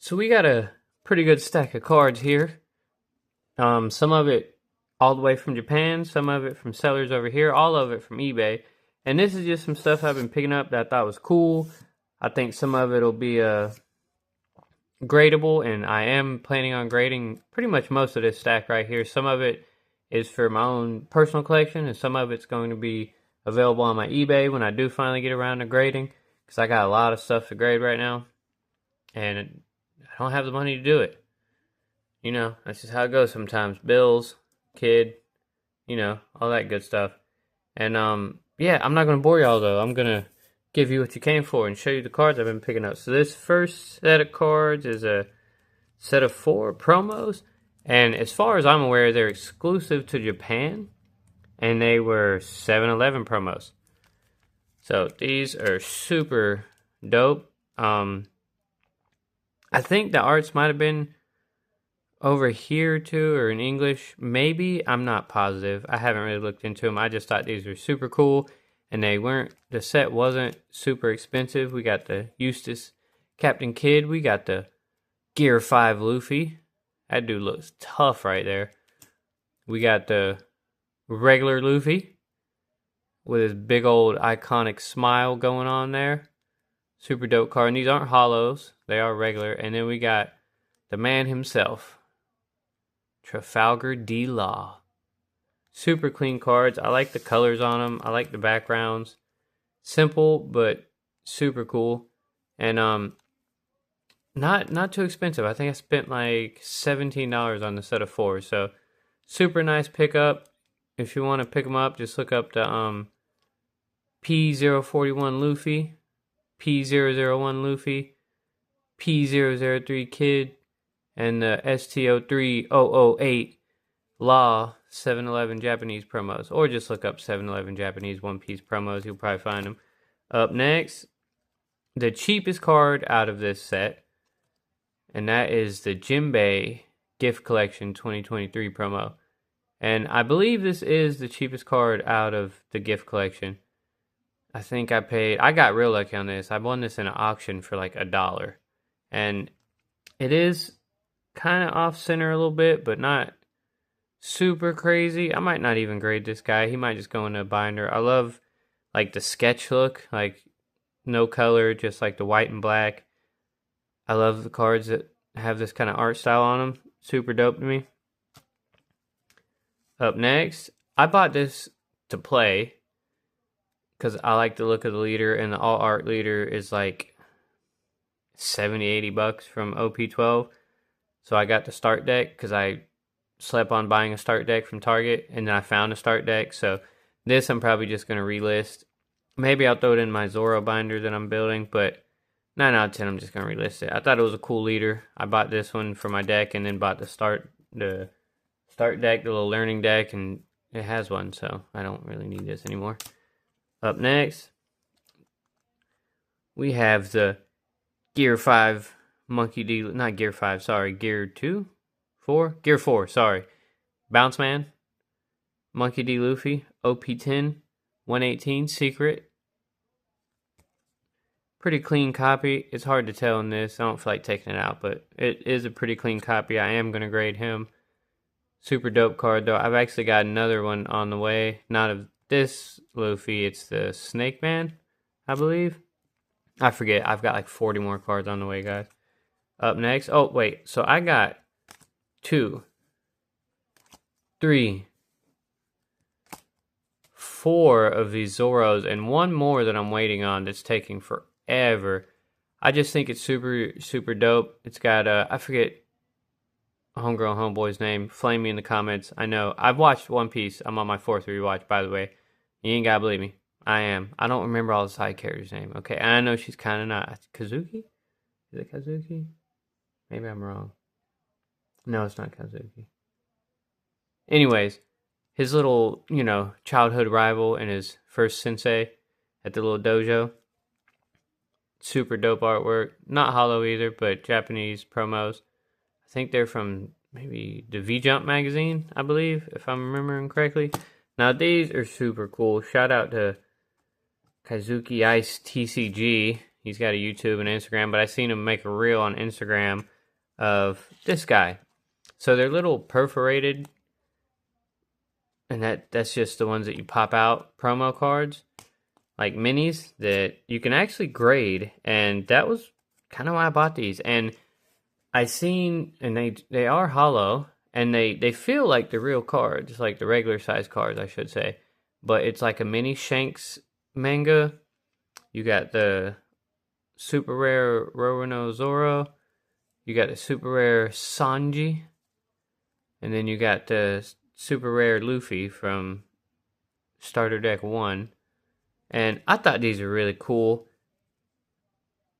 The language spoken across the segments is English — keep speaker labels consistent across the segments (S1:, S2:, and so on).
S1: So we got a pretty good stack of cards here. Some of it all the way from Japan, some of it from sellers over here, all of it from eBay. And this is just some stuff I've been picking up that I thought was cool. I think some of it will be gradable, and I am planning on grading pretty much most of this stack right here. Some of it is for my own personal collection, and some of it's going to be available on my eBay when I do finally get around to grading, because I got a lot of stuff to grade right now, and I don't have the money to do it. You know, that's just how it goes sometimes. Bills, kid, you know, all that good stuff. And yeah, I'm not going to bore y'all though. I'm going to give you what you came for and show you the cards I've been picking up. So this first set of cards is a set of 4 promos. And as far as I'm aware, they're exclusive to Japan. And they were 7-Eleven promos. So these are super dope. I think the arts might have been over here too, or in English. Maybe. I'm not positive. I haven't really looked into them. I just thought these were super cool. And the set wasn't super expensive. We got the Eustace Captain Kidd. We got the Gear 5 Luffy. That dude looks tough right there. We got the regular Luffy with his big old iconic smile going on there. Super dope card. And these aren't hollows. They are regular. And then we got the man himself, Trafalgar D. Law. Super clean cards. I like the colors on them. I like the backgrounds. Simple, but super cool. And not too expensive. I think I spent like $17 on the set of 4. So super nice pickup. If you want to pick them up, just look up the P041 Luffy, P001 Luffy, P003 Kid, and the STO3008 Law 7-Eleven Japanese promos. Or just look up 7-Eleven Japanese One Piece promos. You'll probably find them. Up next, the cheapest card out of this set. And that is the Jinbei Gift Collection 2023 promo. And I believe this is the cheapest card out of the gift collection. I think I got real lucky on this. I won this in an auction for like $1. And it is kind of off center a little bit, but not super crazy. I might not even grade this guy. He might just go in a binder. I love like the sketch look, like no color, just like the white and black. I love the cards that have this kind of art style on them. Super dope to me. Up next, I bought this to play because I like the look of the leader, and the all art leader is like $70-$80 from OP12. So I got the start deck because I slept on buying a start deck from Target, and then I found a start deck. So this I'm probably just going to relist. Maybe I'll throw it in my Zoro binder that I'm building, but 9 out of 10 I'm just going to relist it. I thought it was a cool leader. I bought this one for my deck and then bought the start deck, the little learning deck, and it has one, so I don't really need this anymore. Up next, we have the Gear 5 Monkey D, not Gear 5, sorry, Gear 2? 4? Gear 4, sorry. Bounce Man, Monkey D. Luffy, OP10, 118, Secret. Pretty clean copy. It's hard to tell in this. I don't feel like taking it out, but it is a pretty clean copy. I am going to grade him. Super dope card, though. I've actually got another one on the way. Not of this Luffy. It's the Snake Man, I believe. I forget. I've got like 40 more cards on the way, guys. Up next. Oh, wait. So I got 2, 3, 4 of these Zoros and one more that I'm waiting on that's taking forever. I just think it's super, super dope. It's got, I forget homegirl homeboy's name. Flame me in the comments. I know. I've watched One Piece. I'm on my 4th rewatch, by the way. You ain't gotta believe me. I am. I don't remember all the side characters' name. Okay, and I know she's kind of not. Kazuki? Is it Kazuki? Maybe I'm wrong. No, it's not Kazuki. Anyways, his little, childhood rival and his first sensei at the little dojo. Super dope artwork. Not hollow either, but Japanese promos. I think they're from maybe the V-Jump magazine, I believe, if I'm remembering correctly. Now, these are super cool. Shout out to Kazuki Ice TCG. He's got a YouTube and Instagram, but I seen him make a reel on Instagram of this guy. So they're little perforated, and that's just the ones that you pop out promo cards, like minis that you can actually grade, and that was kind of why I bought these. And I seen, and they are hollow, and they feel like the real cards, like the regular size cards, I should say. But it's like a mini Shanks manga. You got the super rare Roronoa Zoro. You got the super rare Sanji. And then you got the super rare Luffy from Starter Deck 1. And I thought these were really cool.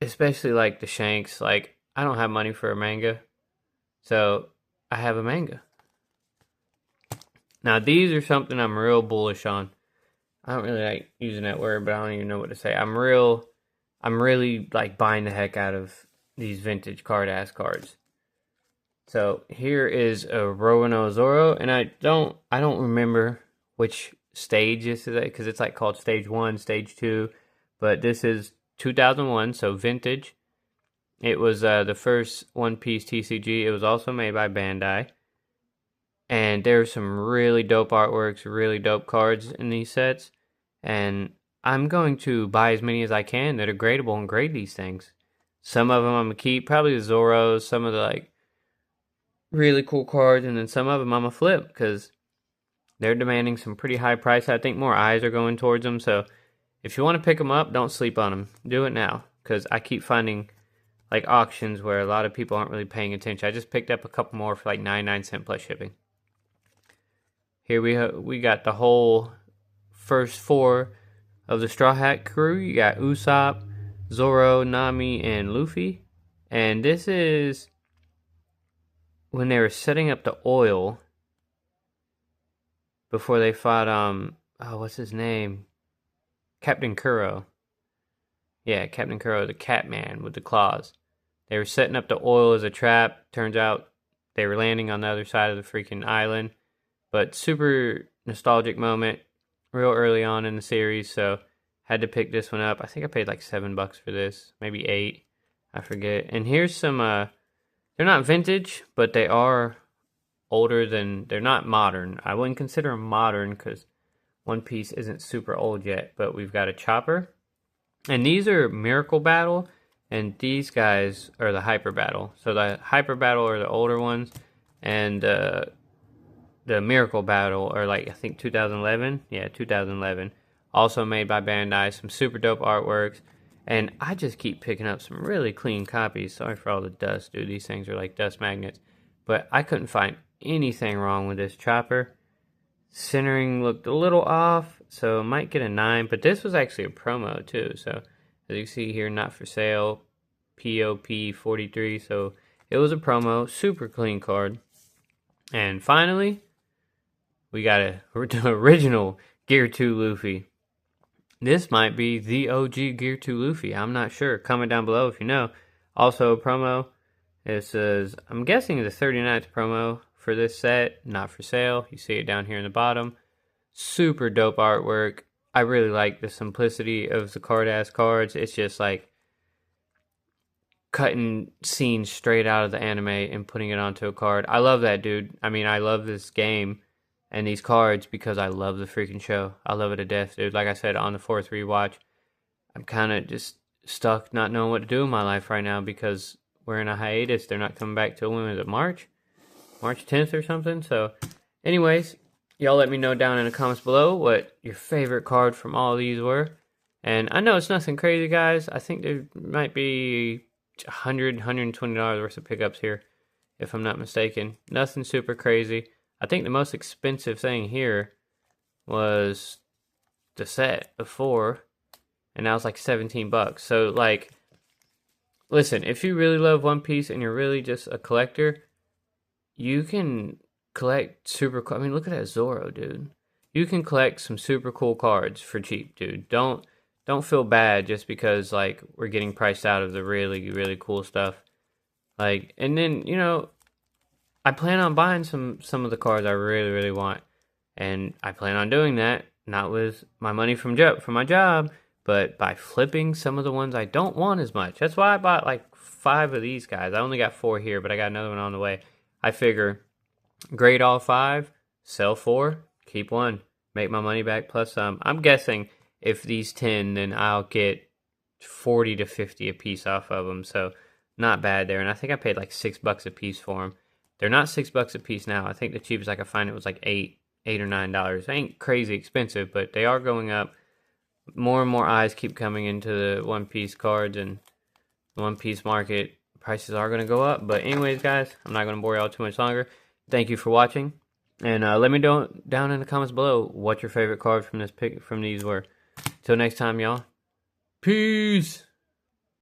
S1: Especially like the Shanks. Like, I don't have money for a manga. So, I have a manga. Now, these are something I'm real bullish on. I don't really like using that word, but I don't even know what to say. I'm really like buying the heck out of these vintage card-ass cards. So here is a Roronoa Zoro, and I don't remember which stage this is at, because it's like called Stage 1, Stage 2, but this is 2001, so vintage. It was the first One Piece TCG. It was also made by Bandai. And there's some really dope artworks, really dope cards in these sets. And I'm going to buy as many as I can that are gradable and grade these things. Some of them I'm going to keep, probably the Zoros, some of the like really cool cards, and then some of them I'm going to flip because they're demanding some pretty high price. I think more eyes are going towards them. So if you want to pick them up, don't sleep on them. Do it now, because I keep finding like auctions where a lot of people aren't really paying attention. I just picked up a couple more for like 99¢ plus shipping. Here we got the whole first 4 of the Straw Hat crew. You got Usopp, Zoro, Nami, and Luffy. And this is when they were setting up the oil before they fought, what's his name? Captain Kuro. Yeah, Captain Kuro, the cat man with the claws. They were setting up the oil as a trap. Turns out they were landing on the other side of the freaking island. But super nostalgic moment, real early on in the series, so had to pick this one up. I think I paid like $7 for this, maybe 8, I forget. And here's some, they're not vintage, but they are older than, they're not modern. I wouldn't consider them modern because One Piece isn't super old yet, but we've got a Chopper. And these are Miracle Battle, and these guys are the Hyper Battle. So the Hyper Battle are the older ones, and the Miracle Battle, or like I think 2011. Yeah, 2011. Also made by Bandai. Some super dope artworks. And I just keep picking up some really clean copies. Sorry for all the dust, dude. These things are like dust magnets. But I couldn't find anything wrong with this Chopper. Centering looked a little off, so might get a 9. But this was actually a promo too. So as you see here, not for sale. POP 43. So it was a promo. Super clean card. And finally, we got a original Gear 2 Luffy. This might be the OG Gear 2 Luffy. I'm not sure. Comment down below if you know. Also a promo. It says, I'm guessing the 39th promo for this set. Not for sale. You see it down here in the bottom. Super dope artwork. I really like the simplicity of the card-ass cards. It's just like cutting scenes straight out of the anime and putting it onto a card. I love that, dude. I mean, I love this game and these cards because I love the freaking show. I love it to death, dude. Like I said, on the 4th rewatch, I'm kind of just stuck not knowing what to do in my life right now because we're in a hiatus. They're not coming back till, when is it, March? March 10th or something? So, anyways, y'all let me know down in the comments below what your favorite card from all of these were. And I know it's nothing crazy, guys. I think there might be $100, $120 worth of pickups here, if I'm not mistaken. Nothing super crazy. I think the most expensive thing here was the set of 4, and that was like $17. So, like, listen, if you really love One Piece and you're really just a collector, you can collect super cool. I mean, look at that Zoro, dude. You can collect some super cool cards for cheap, dude. Don't feel bad just because, like, we're getting priced out of the really, really cool stuff. Like, and then, you know, I plan on buying some of the cards I really, really want. And I plan on doing that, not with my money from my job, but by flipping some of the ones I don't want as much. That's why I bought like 5 of these guys. I only got 4 here, but I got another one on the way. I figure grade all 5, sell 4, keep 1, make my money back plus some. I'm guessing if these 10, then I'll get 40 to 50 a piece off of them. So not bad there. And I think I paid like $6 a piece for them. They're not $6 a piece now. I think the cheapest I could find it was like $8 or $9. They ain't crazy expensive, but they are going up. More and more eyes keep coming into the One Piece cards, and the One Piece market prices are going to go up. But anyways, guys, I'm not going to bore y'all too much longer. Thank you for watching, and let me know down in the comments below what your favorite cards from these were. Till next time, y'all. Peace.